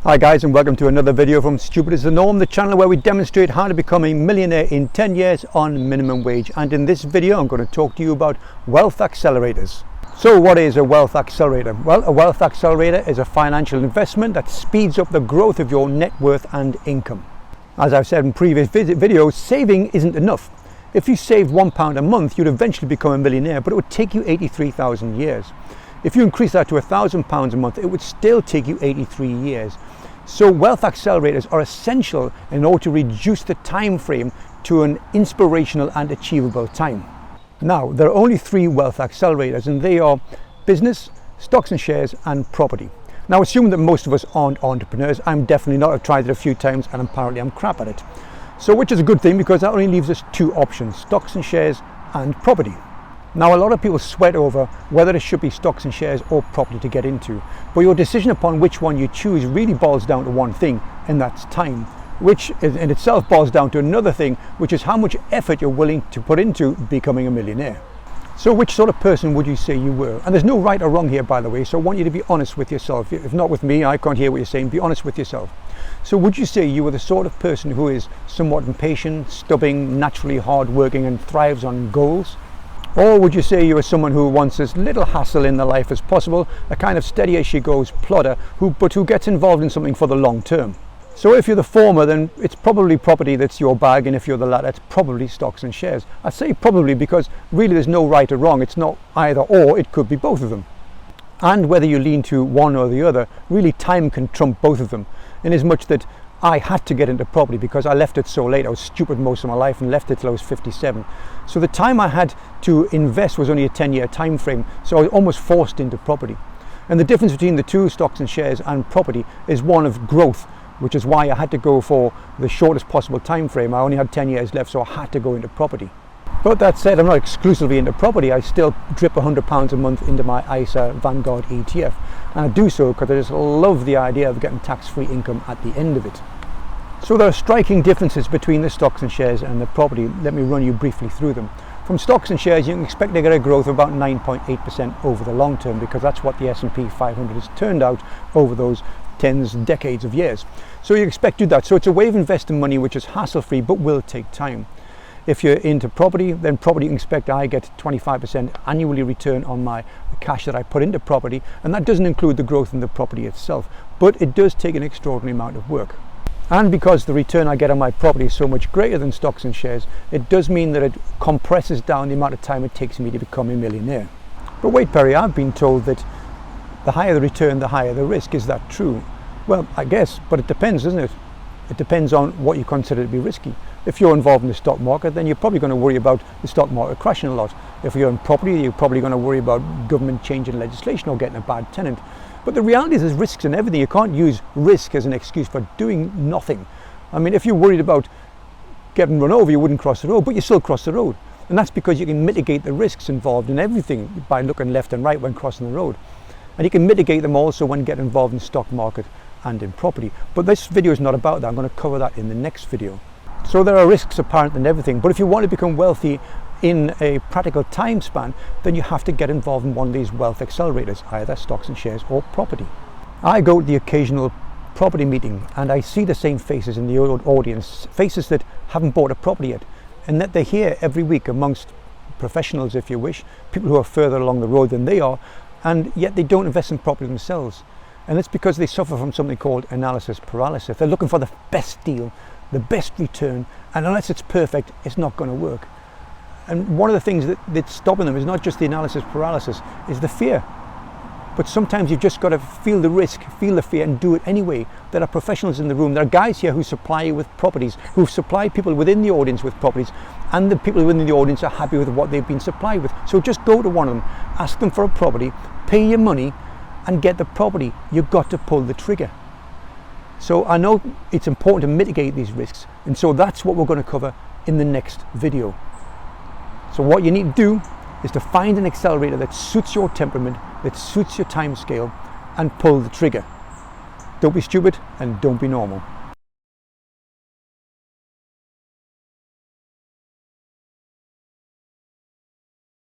Hi guys, and welcome to another video from Stupid is the Norm, the channel where we demonstrate how to become a millionaire in 10 years on minimum wage. And in this video I'm going to talk to you about wealth accelerators. So what is a wealth accelerator? Well, a wealth accelerator is a financial investment that speeds up the growth of your net worth and income. As I've said in previous videos, saving isn't enough. If you saved £1 a month, you'd eventually become a millionaire, but it would take you 83,000 years. If you increase that to £1,000 a month, it would still take you 83 years. So wealth accelerators are essential in order to reduce the time frame to an inspirational and achievable time. Now, there are only 3 wealth accelerators, and they are business, stocks and shares, and property. Now, assuming that most of us aren't entrepreneurs, I'm definitely not. I've tried it a few times and apparently I'm crap at it. So which is a good thing, because that only leaves us 2 options: stocks and shares and property. Now, a lot of people sweat over whether it should be stocks and shares or property to get into, but your decision upon which one you choose really boils down to one thing, and that's time, which in itself boils down to another thing, which is how much effort you're willing to put into becoming a millionaire. So which sort of person would you say you were? And there's no right or wrong here, by the way, so I want you to be honest with yourself. If not with me, I can't hear what you're saying. Be honest with yourself. So would you say you were the sort of person who is somewhat impatient, stubborn, naturally hardworking, and thrives on goals? Or would you say you are someone who wants as little hassle in their life as possible, a kind of steady as she goes plodder who gets involved in something for the long term? So if you're the former, then it's probably property that's your bag, and if you're the latter, it's probably stocks and shares. I say probably because really there's no right or wrong. It's not either or, it could be both of them. And whether you lean to one or the other, really time can trump both of them, in as much that I had to get into property because I left it so late. I was stupid most of my life and left it till I was 57. So the time I had to invest was only a 10-year time frame, so I was almost forced into property. And the difference between the two, stocks and shares and property, is one of growth, which is why I had to go for the shortest possible time frame. I only had 10 years left, so I had to go into property. But that said, I'm not exclusively into property. I still drip £100 a month into my ISA Vanguard ETF, and I do so because I just love the idea of getting tax-free income at the end of it. So there are striking differences between the stocks and shares and the property. Let me run you briefly through them. From stocks and shares, you can expect to get a growth of about 9.8% over the long term, because that's what the S&P 500 has turned out over those decades of years. So you expect to do that. So it's a way of investing money which is hassle-free but will take time. If you're into property, then property you can expect I get 25% annually return on the cash that I put into property, and that doesn't include the growth in the property itself, but it does take an extraordinary amount of work. And because the return I get on my property is so much greater than stocks and shares, it does mean that it compresses down the amount of time it takes me to become a millionaire. But wait, Perry, I've been told that the higher the return, the higher the risk. Is that true? Well, I guess, but it depends, doesn't it? It depends on what you consider to be risky. If you're involved in the stock market, then you're probably going to worry about the stock market crashing a lot. If you're in property, you're probably going to worry about government changing legislation or getting a bad tenant. But the reality is there's risks in everything. You can't use risk as an excuse for doing nothing. I mean, if you're worried about getting run over, you wouldn't cross the road, but you still cross the road. And that's because you can mitigate the risks involved in everything by looking left and right when crossing the road. And you can mitigate them also when getting involved in the stock market and in property. But this video is not about that. I'm going to cover that in the next video. So there are risks apparent in everything, but if you want to become wealthy in a practical time span, then you have to get involved in one of these wealth accelerators, either stocks and shares or property. I go to the occasional property meeting and I see the same faces in the audience, faces that haven't bought a property yet, and that they're here every week amongst professionals, if you wish, people who are further along the road than they are, and yet they don't invest in property themselves. And it's because they suffer from something called analysis paralysis. They're looking for the best deal, the best return, and unless it's perfect, it's not going to work. And one of the things that's stopping them is not just the analysis paralysis, is the fear. But sometimes you've just got to feel the risk, feel the fear, and do it anyway. There are professionals in the room. There are guys here who supply you with properties, who supply people within the audience with properties, and the people within the audience are happy with what they've been supplied with. So just go to one of them, ask them for a property, pay your money, and get the property. You've got to pull the trigger. So I know it's important to mitigate these risks, and so that's what we're going to cover in the next video. So what you need to do is to find an accelerator that suits your temperament, that suits your time scale, and pull the trigger. Don't be stupid and don't be normal.